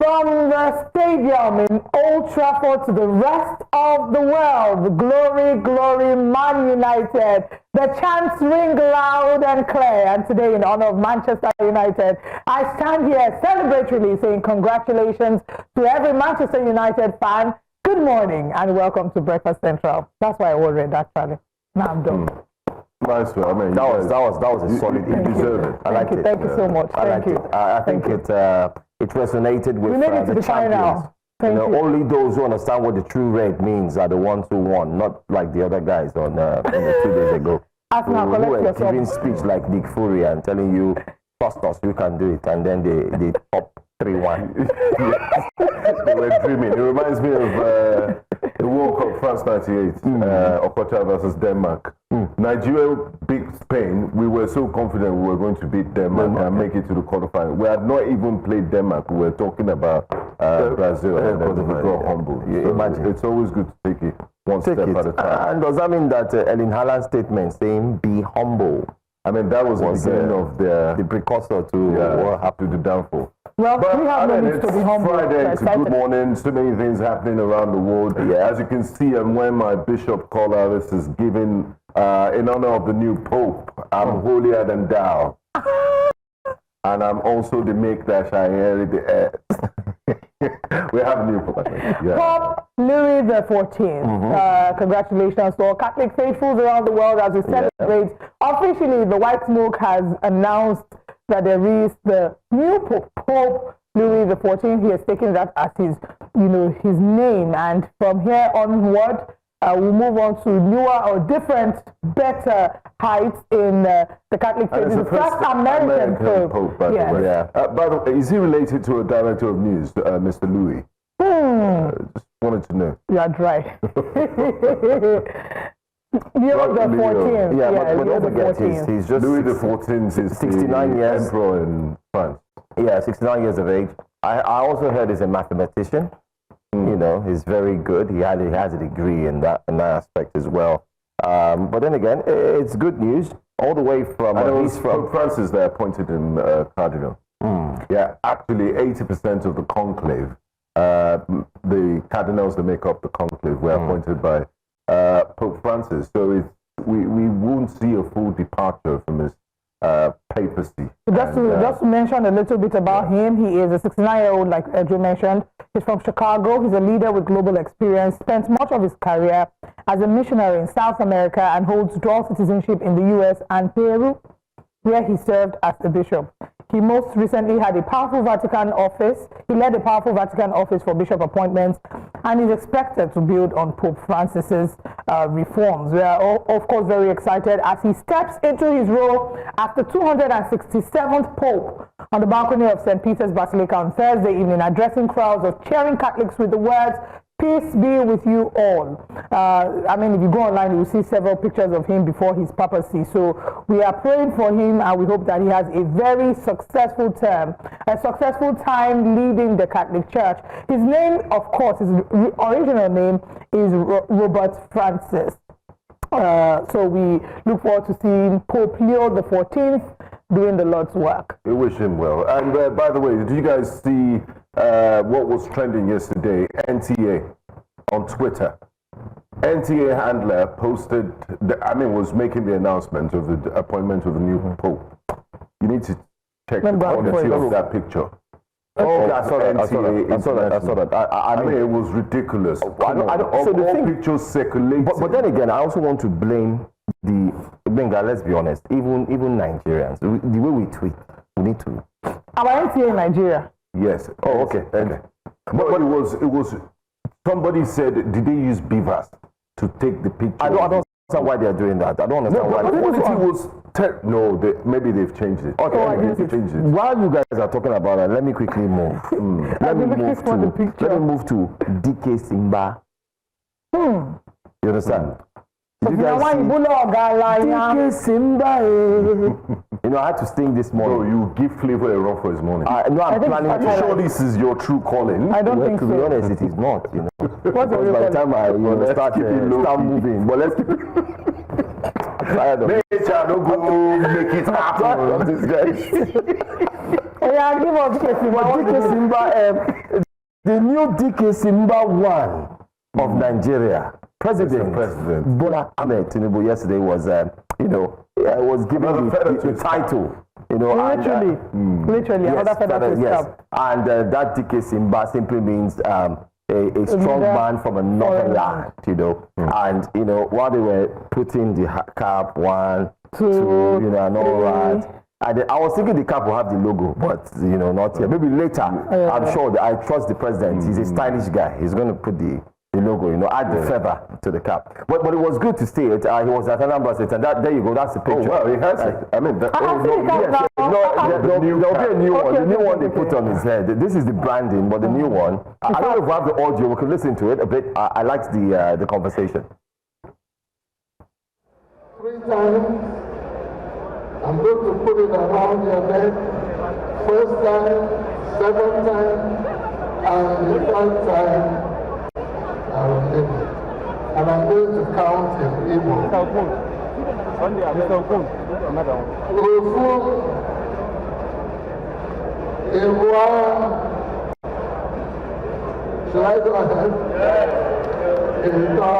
From the stadium in Old Trafford to the rest of the world, glory, glory, Man United. The chants ring loud and clear. And today, in honor of Manchester United, I stand here celebratorily saying congratulations to every Manchester United fan. Good morning and welcome to Breakfast Central. That's why I ordered actually. Now I'm done. Nice one. I mean, that was a solid. You deserve it. I like it. Thank you so much. Thank you. I think it resonated with the champions. Only those who understand what the true red means are the ones who won, not like the other guys on 2 days ago. Who were giving speech like Nick Fury and telling you, trust us, you can do it, and then they top 3-1. They were dreaming. It reminds me of the World Cup France '98, Okocha versus Denmark. Nigeria beat Spain. We were so confident we were going to beat Denmark and make it to the quarterfinal. We had not even played Denmark. We were talking about Brazil, and then we got humbled. So imagine. It's always good to take it one step at a time. And does that mean that Erling Haaland's statement saying "be humble"? I mean, that was the beginning of the precursor to what happened to the downfall. Well, we have no need to be humble. Friday, it's a good morning. So many things happening around the world. Yeah. As you can see, I'm wearing my bishop collar. This is given in honor of the new Pope. I'm holier than thou. And I'm also the make that I inherit the heirs. We have a new Pope, I think. Yeah. Pope Louis XIV. Congratulations to all Catholic faithfuls around the world as we celebrate. Officially, the White Smoke has announced that there is the new Pope Louis XIV. He has taken that as his name, and from here onward, we'll move on to newer or different, better heights in the Catholic faith. He's the first American Pope. By the way. Yeah. By the way, is he related to a director of news, Mr. Louis? Just wanted to know. You are dry. Leo the 14th. Yeah, but don't forget, he's just Louis the 14th is 69 years emperor in France. Yeah, 69 years of age. I also heard he's a mathematician. You know, he's very good. He has a degree in that aspect as well. But then again, it's good news all the way from. He's from Francis. They appointed him cardinal. Yeah, actually, 80% of the conclave, the cardinals that make up the conclave, were appointed by Pope Francis. So we won't see a full departure from his papacy. Just to mention a little bit about him, he is a 69-year-old, like Edrew mentioned. He's from Chicago. He's a leader with global experience, spent much of his career as a missionary in South America, and holds dual citizenship in the U.S. and Peru, where he served as a bishop. He most recently had a powerful Vatican office. He led a powerful Vatican office for bishop appointments, and is expected to build on Pope Francis's reforms. We are, of course, very excited as he steps into his role as the 267th Pope on the balcony of St. Peter's Basilica on Thursday evening, addressing crowds of cheering Catholics with the words, "Peace be with you all." I mean, if you go online, you will see several pictures of him before his papacy. So we are praying for him, and we hope that he has a very successful term, a successful time leading the Catholic Church. His name, of course, his original name is Robert Francis. So we look forward to seeing Pope Leo XIV doing the Lord's work. We wish him well. And by the way, did you guys see what was trending yesterday? NTA on Twitter. NTA handler posted, was making the announcement of the appointment of the new Pope. You need to check the quality of that picture. Oh, I saw that. I mean, it was ridiculous. So all pictures circulating. But then again, I also want to blame the Gbenga. Let's be honest. Even Nigerians, the way we tweet, we need to. Our NTA in Nigeria. Yes. Oh, okay. But it was. Somebody said, did they use beavers to take the picture? I don't understand why they are doing that. I don't understand why. Maybe they've changed it. Okay, they've changed it. While you guys are talking about that, let me quickly move. Let me move to Dike Si-Mba. You understand? Did you guys see Dike Si-Mba? I had to sing this morning. So you give Flavor a run for his money. I'm planning to. Are you sure this is your true calling? I don't think so. To be honest, it is not. What's the real by the time I start moving, but let's keep it. Nature, don't go make it happen. Yeah, give us Dike Si-Mba. The new Dike Si-Mba one of Nigeria. President Bola Tinubu yesterday was, was given the title. Literally, another feather to yes. And that Dike Si-Mba simply means a strong man from another land, And, while they were putting the cap 1, 2, and all that. And I was thinking the cap will have the logo, but, not yet. Maybe later. I'm sure I trust the president. He's a stylish guy. He's going to put the logo, add the feather to the cap. But it was good to see it. He was at Anambra State, and there you go. That's the picture. Oh, well, he has it. I mean, there'll be a new one. The new one they put on his head. This is the branding, but the new one. I don't know if we have the audio. We can listen to it a bit. I liked the conversation. 3 times. I'm going to put it around your neck. First time, second time, and the 3rd time, I will name it. And I'm going to count in Igbo. Ofu, Igwa. Should I go ahead? Igwa.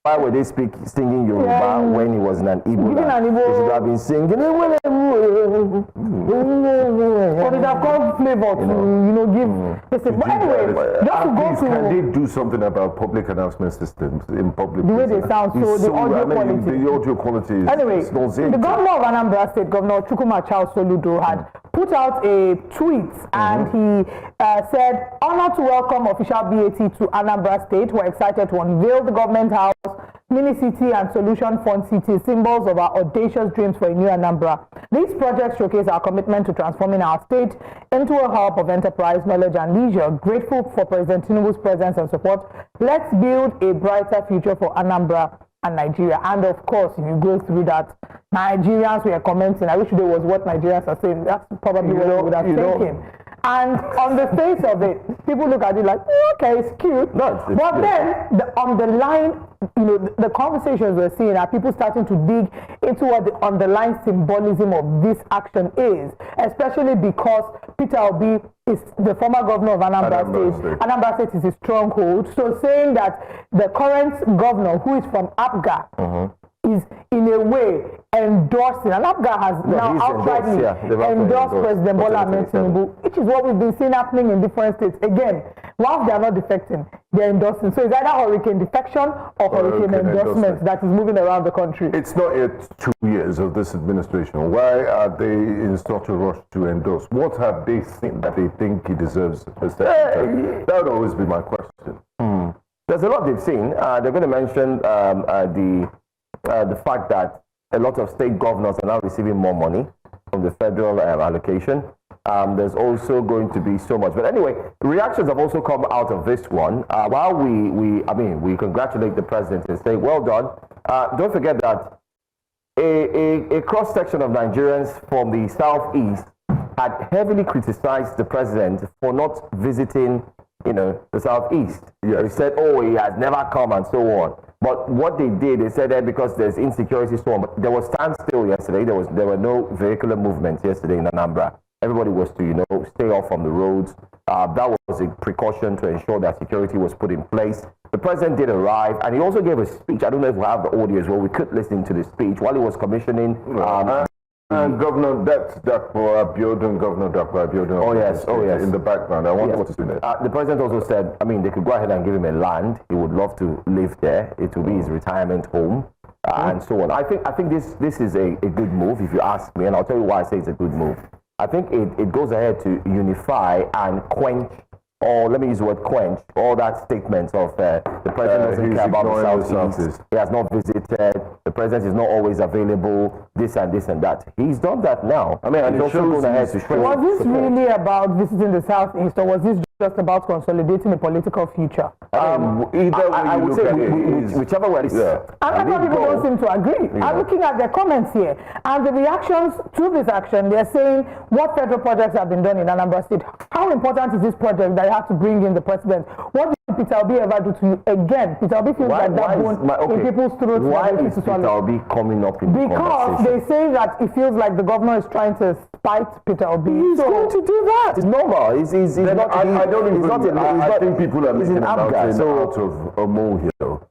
Why were they singing Yoruba when he was in an Igbo land? They should have been singing. Or it have got flavor to, give. But anyway, just to go to. Can they do something about public announcement systems in public? The way they sound, so the audio quality. The audio quality is. Anyway, the governor of Anambra State, Governor Chukwuma Charles Soludo, had put out a tweet and he said, "Honored to welcome official BAT to Anambra State. We're excited to unveil the government house, mini city and solution fund city, symbols of our audacious dreams for a new Anambra. These projects showcase our commitment to transforming our state into a hub of enterprise, knowledge and leisure. Grateful for President Tinubu's presence and support. Let's build a brighter future for Anambra and Nigeria." And of course, if you go through that, Nigerians were commenting. I wish there was what Nigerians are saying. That's probably what we would have taken. And on the face of it, people look at it like, okay, it's cute. But then, on the line, the conversations we're seeing are people starting to dig into what the underlying symbolism of this action is, especially because Peter Obi is the former governor of Anambra State. Anambra State is his stronghold. So saying that the current governor, who is from APGA, is in a way endorsing, and APGA has now outrightly endorsed President Bola Tinubu, which is what we've been seeing happening in different states. Again, whilst they are not defecting, they are endorsing. So it's either hurricane defection or hurricane endorsement that is moving around the country. It's not yet 2 years of this administration. Why are they in such a rush to endorse? What have they seen that they think he deserves a second term? That would always be my question. There's a lot they've seen. They're going to mention the fact that a lot of state governors are now receiving more money from the federal allocation. There's also going to be so much. But anyway, reactions have also come out of this one. While we congratulate the president and say, well done, don't forget that a cross-section of Nigerians from the southeast had heavily criticized the president for not visiting, the southeast. Yes. They said, oh, he has never come and so on. But what they did, they said that because there's insecurity, so on. But there was standstill yesterday. There were no vehicular movements yesterday in Anambra. Everybody was to, stay off from the roads. That was a precaution to ensure that security was put in place. The president did arrive, and he also gave a speech. I don't know if we have the audio as well. We could listen to the speech while he was commissioning. And Governor Governor Akpabio. Oh yes. In the background, I wonder what to do there. The president also said, I mean, they could go ahead and give him a land. He would love to live there. It will be his retirement home, and so on. I think this is a good move, if you ask me, and I'll tell you why I say it's a good move. I think it goes ahead to unify and quench, or let me use the word quench, all that statements of the president doesn't care about the Southeast. He has not visited. The president is not always available. This and this and that. He's done that now. I mean, and he's also going ahead to show. Was this really about visiting the Southeast, or was this just about consolidating a political future? I would say whichever way. Anambra people don't seem to agree. Yeah. I'm looking at their comments here, and the reactions to this action. They're saying what federal projects have been done in Anambra State. How important is this project that you have to bring in the president? What did Peter Obi ever do to you? Again, Peter Obi feels like that bone in people's throats. Why is Peter Obi coming up in the Because they say that it feels like the governor is trying to spite Peter Obi. He's going to do that. It's normal. I think people are making out of a molehill.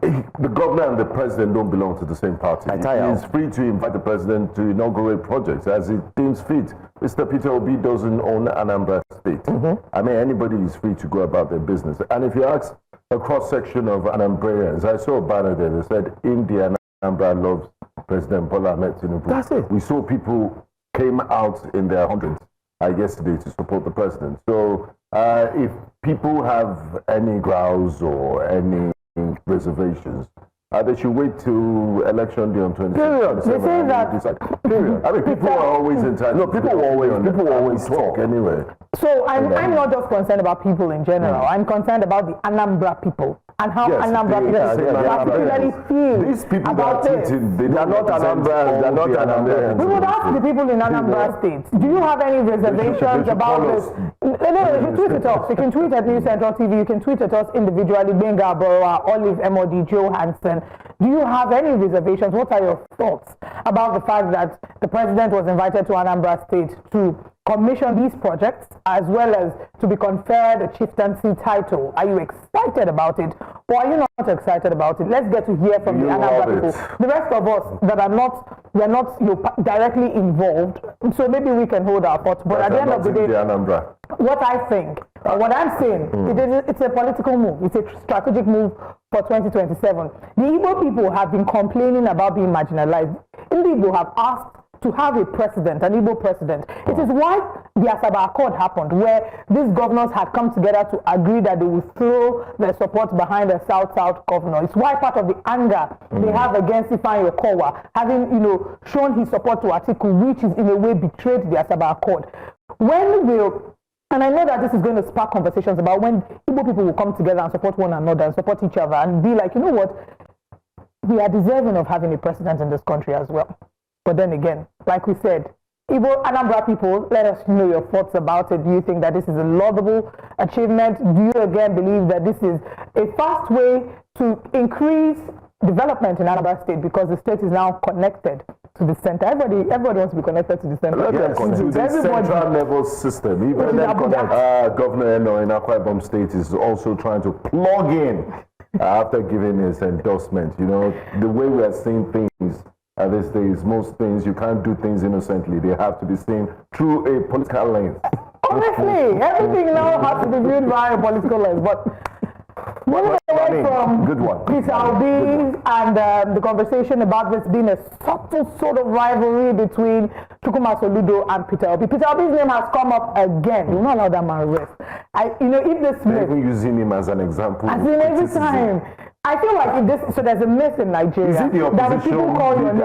The governor and the president don't belong to the same party. He's free to invite the president to inaugurate projects as he deems fit. Mr. Peter Obi doesn't own Anambra State. I mean, anybody is free to go about their business. And if you ask a cross-section of Anambrans, I saw a banner there that said, India Anambra loves President Bola Tinubu. That's it. We saw people came out in their hundreds yesterday to support the president. So if people have any growls or any reservations, they should wait to election day on 27th. They say that. Period. I mean, people are always entitled. No, people always talk anyway. So I'm not just concerned about people in general. I'm concerned about the Anambra people and how Anambra people particularly feel these people about this. They are not Anambra. They're not Anambra. We would ask the people in Anambra State, do you have any reservations about this? No, you can tweet at us. You can tweet at News Central TV. You can tweet at us individually. Gbenga, Olive, MOD, Johansson. Do you have any reservations? What are your thoughts about the fact that the president was invited to Anambra State to commission these projects as well as to be conferred a chieftaincy title? Are you excited about it, or are you not excited about it? Let's get to hear from the Anambra people. The rest of us that are not, we're not directly involved, so maybe we can hold our thoughts. But at the end of the day, what I think, what I'm saying, it's a political move. It's a strategic move for 2027. The Igbo people have been complaining about being marginalized. The Igbo have asked to have a president, an Igbo president. It is why the Asaba Accord happened, where these governors had come together to agree that they would throw their support behind a South-South governor. It's why part of the anger they have against Ifeanyi Okowa, having shown his support to Atiku, which is in a way betrayed the Asaba Accord. And I know that this is going to spark conversations about when Igbo people will come together and support one another and support each other and be like, you know what, we are deserving of having a president in this country as well. But then again, like we said, Igbo Anambra people, let us know your thoughts about it. Do you think that this is a laudable achievement? Do you again believe that this is a fast way to increase development in Anambra State because the state is now connected to the center? Everybody wants to be connected to the center. Yes, to the central level system. Even Governor Eno in Akwa Ibom State is also trying to plug in after giving his endorsement. The way we are seeing things these days, most things, you can't do things innocently. They have to be seen through a political lens. Honestly, everything now has to be viewed by a political lens. But moving away from Peter Obi and the conversation about this being a subtle sort of rivalry between Chukwuma Soludo and Peter Obi. Peter Obi's name has come up again. You will not allow that man rest. If this myth, even using him as an example. As in every time. I feel like there's a myth in Nigeria is it the that people call your name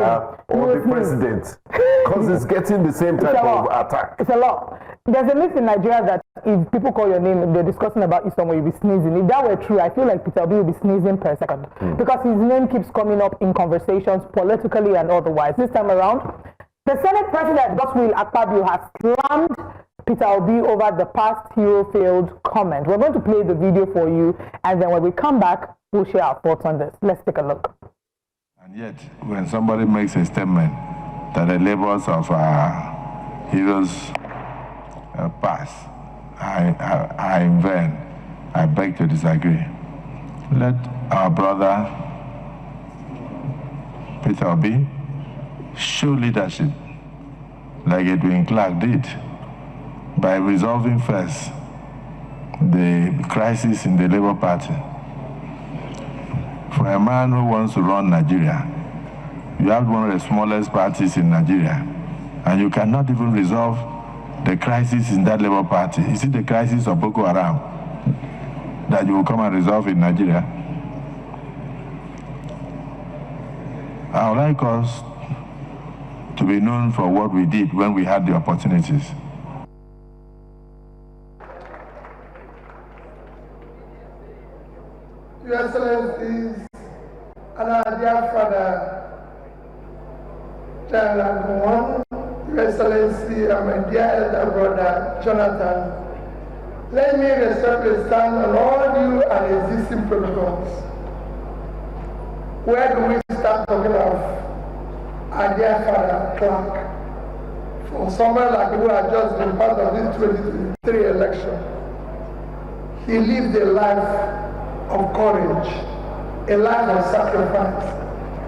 or the president, because it's getting the same type of attack. It's a lot. There's a myth in Nigeria that if people call your name, they're discussing about you somewhere, you'll be sneezing. If that were true, I feel like Peter Obi will be sneezing per second because his name keeps coming up in conversations politically and otherwise. This time around, the Senate President Godswill Akpabio has slammed Peter Obi over the past hero-filled comment. We're going to play the video for you, and then when we come back, we'll share our thoughts on this. Let's take a look. And yet, when somebody makes a statement that the labors of our heroes pass, are in vain. I beg to disagree. Let our brother Peter Obi show leadership like Edwin Clark did by resolving first the crisis in the Labour Party. For a man who wants to run Nigeria, you have one of the smallest parties in Nigeria, and you cannot even resolve the crisis in that Labour Party. Is it the crisis of Boko Haram that you will come and resolve in Nigeria? I would like us to be known for what we did when we had the opportunities. Your Excellencies, and our dear Father, General Gowon, Your Excellency, and my dear elder brother, Jonathan, let me respectfully stand on all new and existing protocols. Where do we start talking of our dear Father, Clark? For someone like who had just been part of this 2023 election, he lived a life of courage, a life of sacrifice,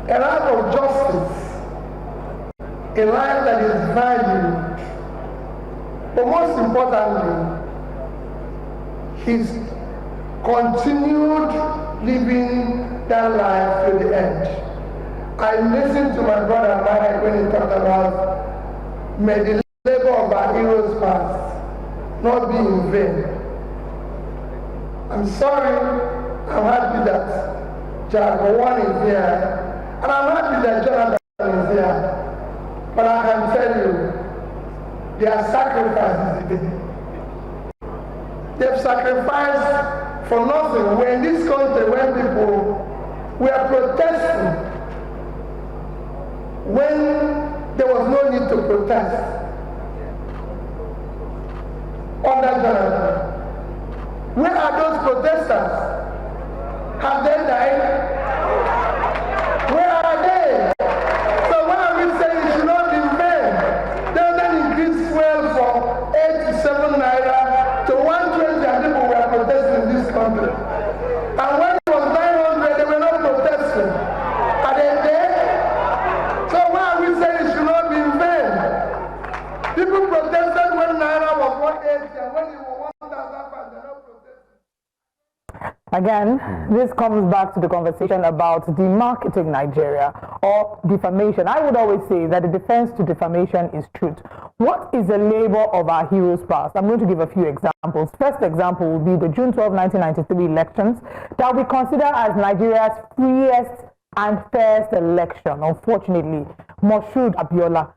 a life of justice, a life that is valued, but most importantly, he's continued living that life to the end. I listened to my brother Mike when he talked about, may the labor of our heroes past not be in vain. I'm sorry, I'm happy that Jack Gowon is here, and I'm happy that Jonathan is here. But I can tell you, their sacrifice is today. They've sacrificed for nothing. We're in this country when people were protesting, when there was no need to protest. Under Jonathan, where are those protesters? Have they died? Where are they? So why are we saying it should not be in vain? They increased fuel from 8 to 7 naira to 120, and people were protesting in this country. And when it was 900, they were not protesting. Are they there? So why are we saying it should not be in vain? People protested when naira was 180, and when it was 1,500, they not protested. Again, this comes back to the conversation about demarketing Nigeria or defamation. I would always say that the defense to defamation is truth. What is the labor of our heroes past? I'm going to give a few examples. First example will be the June 12, 1993 elections that we consider as Nigeria's freest and fairest election. Unfortunately, Moshood Abiola,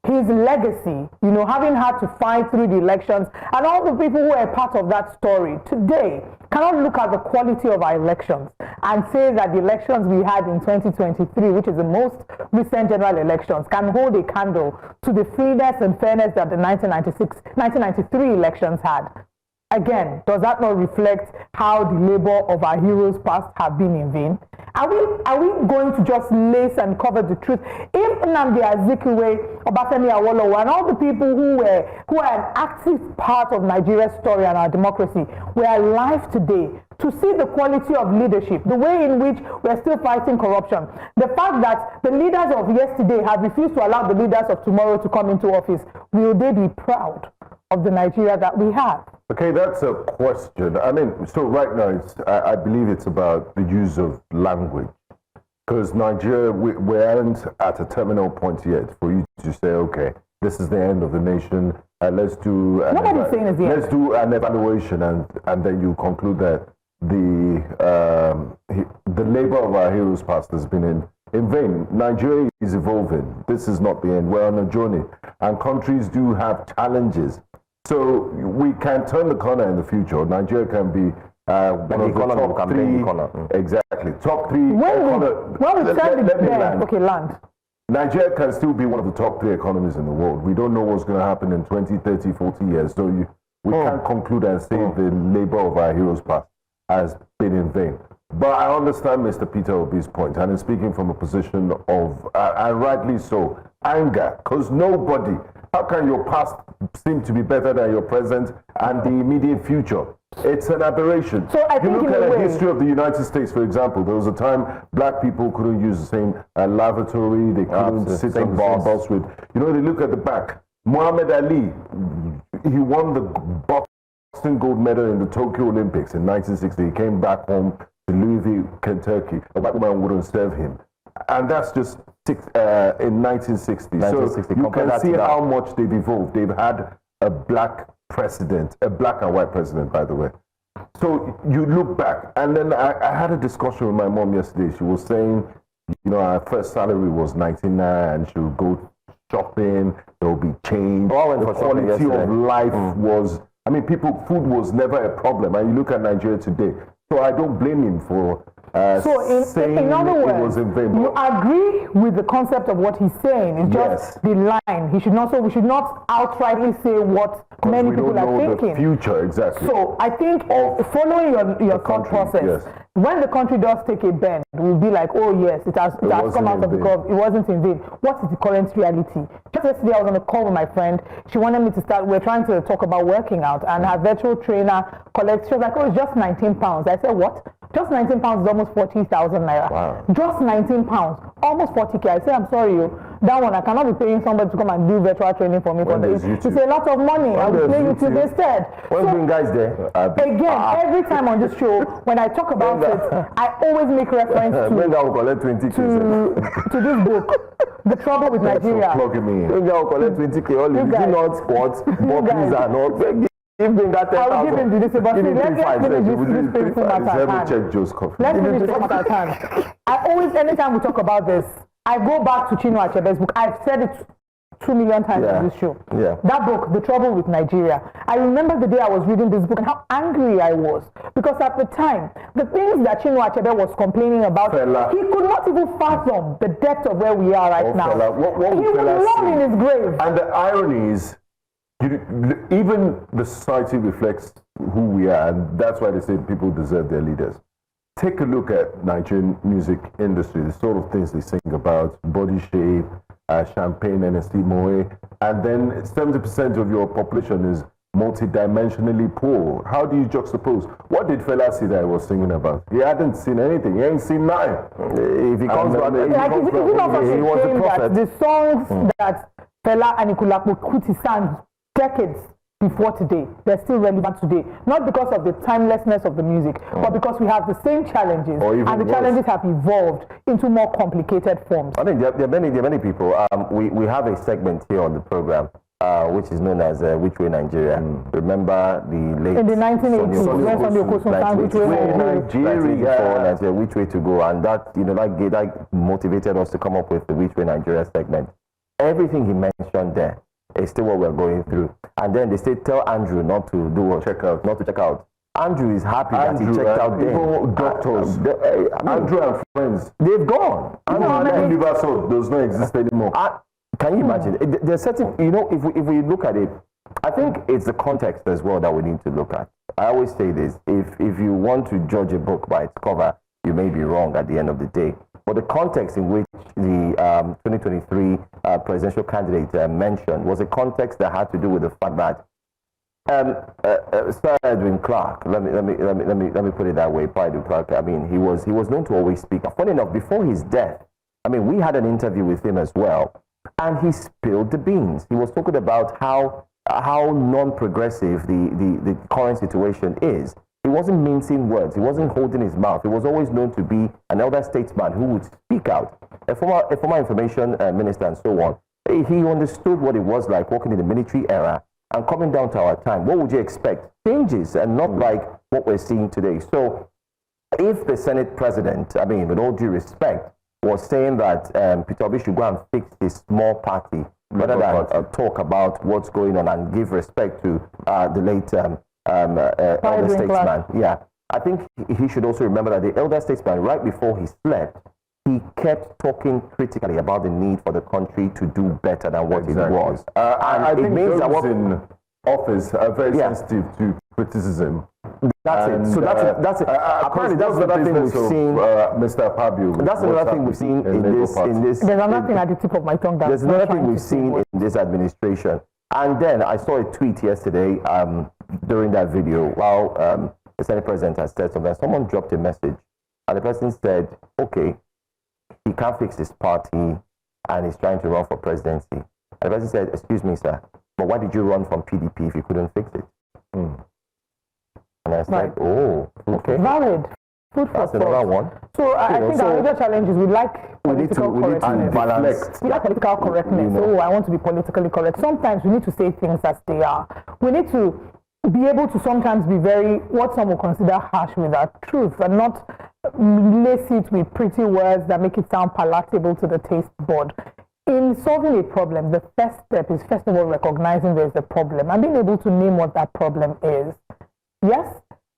his legacy, having had to fight through the elections, and all the people who were part of that story today cannot look at the quality of our elections and say that the elections we had in 2023, which is the most recent general elections, can hold a candle to the freeness and fairness that the 1993 elections had. Again, does that not reflect how the labor of our heroes past have been in vain? Are we going to just lace and cover the truth? If Nnamdi Azikiwe, Obafemi Awolowo, and all the people who are an active part of Nigeria's story and our democracy were alive today to see the quality of leadership, the way in which we're still fighting corruption, the fact that the leaders of yesterday have refused to allow the leaders of tomorrow to come into office, will they be proud of the Nigeria that we have? Okay, that's a question. I mean, so right now, I believe it's about the use of language. Because Nigeria, we aren't at a terminal point yet for you to say, okay, this is the end of the nation, let's do an evaluation, and then you conclude that the labor of our heroes past has been in vain. Nigeria is evolving. This is not the end. We're on a journey, and countries do have challenges. So we can turn the corner in the future. Nigeria can be one of the top three. Exactly, top three. Land. Nigeria can still be one of the top 3 economies in the world. We don't know what's going to happen in 20, 30, 40 years. So we can't conclude and say the labor of our heroes past has been in vain. But I understand Mr. Peter Obi's point, and he's speaking from a position of, and rightly so, anger, because nobody How can your past seem to be better than your present and the immediate future? It's an aberration. So I think you look at the way, history of the United States, for example. There was a time black people couldn't use the same lavatory. They couldn't sit on the same bus with. You know, they look at the back. Muhammad Ali, he won the boxing gold medal in the Tokyo Olympics in 1960. He came back home to Louisville, Kentucky. A white man wouldn't serve him. And that's just in 1960. So you can see how much they've evolved. They've had a black president, a black and white president, by the way. So you look back, and then I had a discussion with my mom yesterday. She was saying, you know, her first salary was 99, and she would go shopping, there will be change. The quality of life was, I mean, food was never a problem. And you look at Nigeria today. So I don't blame him for saying in other words, it was in vain. You agree with the concept of what he's saying. It's just the line. We should not outrightly say what many people are thinking. The future, exactly. So I think following your thought process, when the country does take a bend, we'll be like, oh yes, it has come out of the curve. It wasn't in vain. What is the current reality? Just yesterday I was on a call with my friend. She wanted me to start, we're trying to talk about working out, and her virtual trainer collects, she was like, oh, it's just 19 pounds. I said, what? Just 19 pounds is almost 40,000 naira. Wow. Just 19 pounds, almost 40K. I say, I'm sorry, that one, I cannot be paying somebody to come and do virtual training for me. It's a lot of money. I will pay YouTube instead. When Gbenga is there? Again, every time on this show, when I talk about it, I always make reference to will collect 20K, to this book, The Trouble with Nigeria. Gbenga will collect 20K. Only do not squat, please are not. If Gbenga 10,000, I will give him the disability. Let's finish this painful matter at hand. Let's finish this matter at hand. I always, anytime we talk about this, I go back to Chinua Achebe's book. I've said it 2 million times on this show. That book, The Trouble with Nigeria. I remember the day I was reading this book and how angry I was. Because at the time, the things that Chinua Achebe was complaining about, he could not even fathom the depth of where we are right now. What he was long in his grave. And the irony is, even the society reflects who we are, and that's why they say people deserve their leaders. Take a look at Nigerian music industry, the sort of things they sing about, body shape, champagne, NST, Moe, and then 70% of your population is multidimensionally poor. How do you juxtapose? What did Fela say that he was singing about? He hadn't seen anything. He ain't seen nothing. If he comes back, he was a prophet. The songs that Fela and Anikulapo Kuti sang decades before today, they're still relevant today. Not because of the timelessness of the music, but because we have the same challenges, and the challenges have evolved into more complicated forms. I think there are many people. We have a segment here on the program, which is known as Which Way Nigeria. Remember the late... In the 1980s, when Sunday Okosun sang Which Way Nigeria, Which Way to Go, and that, that motivated us to come up with the Which Way Nigeria segment. Everything he mentioned there is still what we're going through. And then they say, tell Andrew not to do what? Not to check out. Andrew is happy that he checked out then. Doctors. Andrew and friends. They've gone. Universal does not exist anymore. Can you imagine? There's certain, if we look at it, I think it's the context as well that we need to look at. I always say this, if you want to judge a book by its cover, you may be wrong at the end of the day. But the context in which the 2023 presidential candidate mentioned was a context that had to do with the fact that Sir Edwin Clark, let me put it that way, Edwin Clark, I mean, he was known to always speak. Funny enough, before his death, I mean, we had an interview with him as well, and he spilled the beans. He was talking about how non-progressive the current situation is. He wasn't mincing words. He wasn't holding his mouth. He was always known to be an elder statesman who would speak out. A former information minister and so on. He understood what it was like working in the military era and coming down to our time. What would you expect? Changes, and not like what we're seeing today. So if the Senate President, I mean, with all due respect, was saying that Peter Obi should go and fix his small party rather than talk about what's going on and give respect to the late elder statesman. Yeah, I think he should also remember that the elder statesman, right before he slept, he kept talking critically about the need for the country to do better than what it was. I think those in office are very sensitive to criticism. That's it. So that's it. Apparently, that's another thing we've seen. Mr. Akpabio. That's another thing we've seen in this. There's another thing at the tip of my tongue. There's another thing we've seen in this administration. And then I saw a tweet yesterday during that video while the Senate President has said something. Someone dropped a message, and the person said, okay, he can't fix his party and he's trying to run for presidency. And the person said, excuse me, sir, but why did you run from PDP if you couldn't fix it? And I said, oh, okay. Valid. That's another one. So I think our major challenge is we like political correctness. Balance. We like political correctness. So I want to be politically correct. Sometimes we need to say things as they are. We need to be able to sometimes be very, what some will consider harsh with our truth, and not lace it with pretty words that make it sound palatable to the taste bud. In solving a problem, the first step is first of all recognizing there's a problem and being able to name what that problem is. Yes,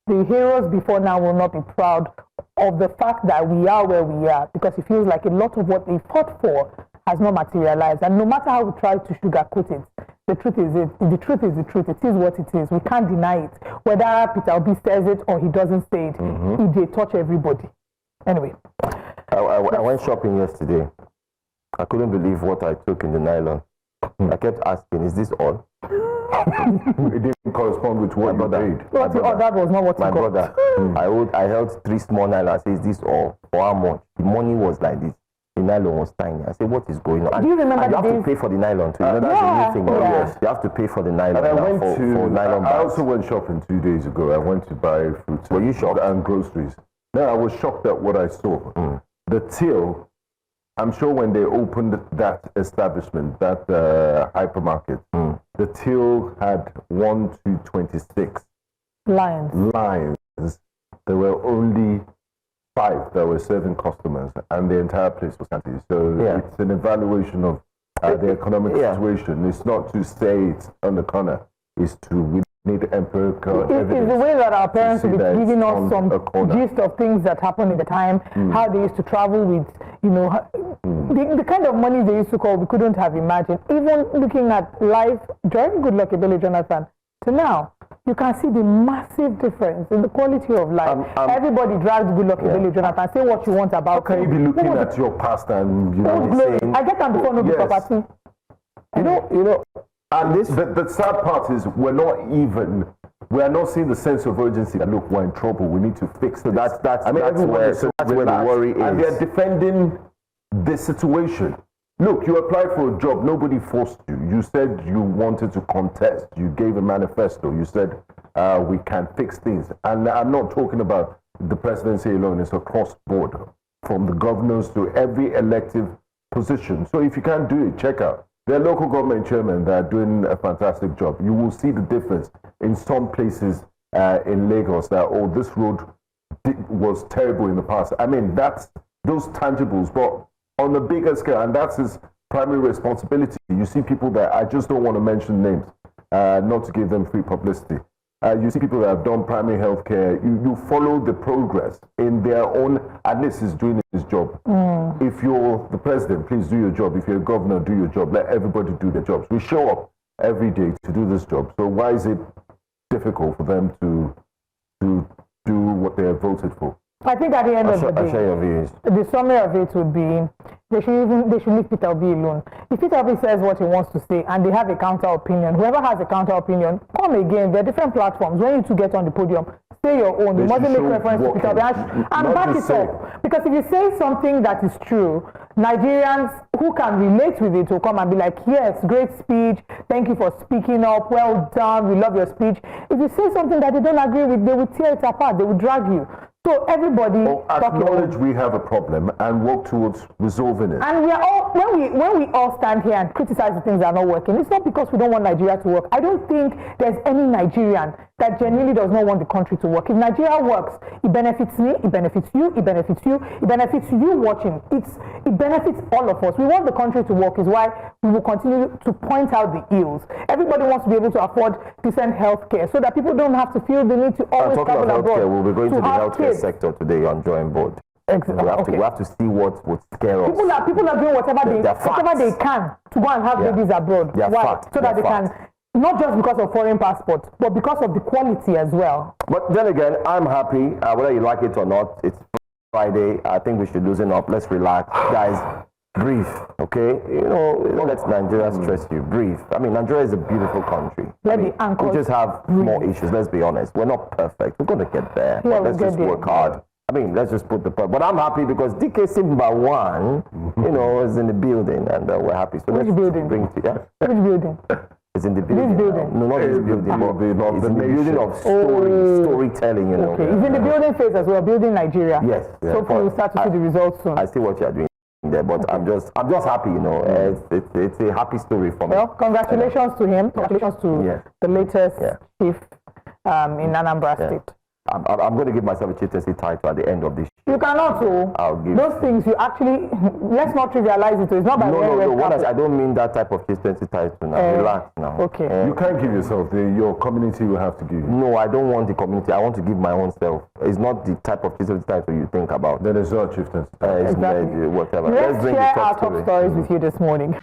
the heroes before now will not be proud of the fact that we are where we are, because it feels like a lot of what they fought for has not materialized. And no matter how we try to sugarcoat it, the truth is it. The truth is the truth. It is what it is. We can't deny it. Whether Peter Obi says it or he doesn't say it, it will touch everybody. Anyway. I went shopping yesterday. I couldn't believe what I took in the nylon. I kept asking, is this all? It didn't correspond with what you paid. That was not what my you got. brother. I held 3 small nylon. I said, is this all? For how much? The money was like this. The nylon was tiny. I said, what is going on? Do you remember you have to pay for the nylon too. You know, that's the new thing. Yes. You have to pay for the nylon. And I went for nylon bags. I also went shopping 2 days ago. I went to buy fruits and groceries. Now I was shocked at what I saw. The till, I'm sure when they opened that establishment, that hypermarket, the till had 1 to 26 lines. There were only 5 that were serving customers, and the entire place was empty. So it's an evaluation of the economic situation. It's not to say it's on the corner. It's we need empirical evidence. It's the way that our parents will be giving us some gist of things that happened in the time, how they used to travel with, the kind of money they used to call, we couldn't have imagined. Even looking at life during Goodluck Ebele Jonathan to now, you can see the massive difference in the quality of life. Everybody dragged Goodluck Ebele Jonathan. Say what you want about How can you be looking at your past and saying, I get them before no property. And the sad part is we are not seeing the sense of urgency that look, we're in trouble, we need to fix this. That's where the worry is. And they're defending the situation. Look, you applied for a job, nobody forced you. You said you wanted to contest. You gave a manifesto. You said we can fix things. And I'm not talking about the presidency alone, it's across board, from the governors to every elective position. So if you can't do it, check out. There are local government chairmen that are doing a fantastic job. You will see the difference in some places in Lagos that, this road was terrible in the past. I mean, that's those tangibles, but on a bigger scale, and that's his primary responsibility. You see people that, I just don't want to mention names, not to give them free publicity. You see people that have done primary health care. You follow the progress in their own, and this is doing his job. If you're the president, please do your job. If you're a governor, do your job. Let everybody do their jobs. We show up every day to do this job. So why is it difficult for them to do what they have voted for? I think at the end of the day, the summary of it would be they should leave Peter Obi alone. If Peter Obi says what he wants to say and they have a counter opinion, whoever has a counter opinion, come again. There are different platforms. When you two get on the podium, say your own. You mustn't make reference to Peter Obi and back it up. Because if you say something that is true, Nigerians who can relate with it will come and be like, yes, great speech, thank you for speaking up, well done, we love your speech. If you say something that they don't agree with, they will tear it apart, they will drag you. So everybody acknowledge we have a problem and work towards resolving it. And we are all when we all stand here and criticize the things that are not working, it's not because we don't want Nigeria to work. I don't think there's any Nigerian that genuinely does not want the country to work. If Nigeria works, it benefits me, it benefits you, it benefits you, it benefits you watching. It benefits all of us. We want the country to work, is why we will continue to point out the ills. Everybody wants to be able to afford decent health care so that people don't have to feel the need to always travel abroad. We'll be going to the healthcare sector today on Drawing Board. Exactly. We have to see what would scare us. People are doing whatever they can to go and have babies abroad. Why? So that they can, not just because of foreign passports, but because of the quality as well. But then again, I'm happy, whether you like it or not. It's Friday. I think we should loosen up. Let's relax. Guys, breathe, okay? Don't let Nigeria stress you. Breathe. I mean, Nigeria is a beautiful country. We just have more issues, let's be honest. We're not perfect. We're going to get there. Yeah, but let's just work hard. I mean, let's just put the point. But I'm happy because Dike Si-Mba 1, is in the building, and we're happy. So which building? Which building? It's in the building. This building? No, not this building. It's in the building of storytelling, Okay, it's in the building phase as well, building Nigeria. Yes. So we'll start to see the results soon. I see what you're doing there, but I'm just happy, It's a happy story for me. Well, congratulations to him. Congratulations to the latest chief in Anambra State. I'm going to give myself a chieftaincy title at the end of this year. You cannot, I'll give those things you actually, let's not trivialize it. It's not by I don't mean that type of chieftaincy title now. Relax now. Okay. You can't give yourself, your community will have to give you. No, I don't want the community. I want to give my own self. It's not the type of chieftaincy title you think about. Then it's not chieftaincy. Whatever. Let's share our top stories with you this morning.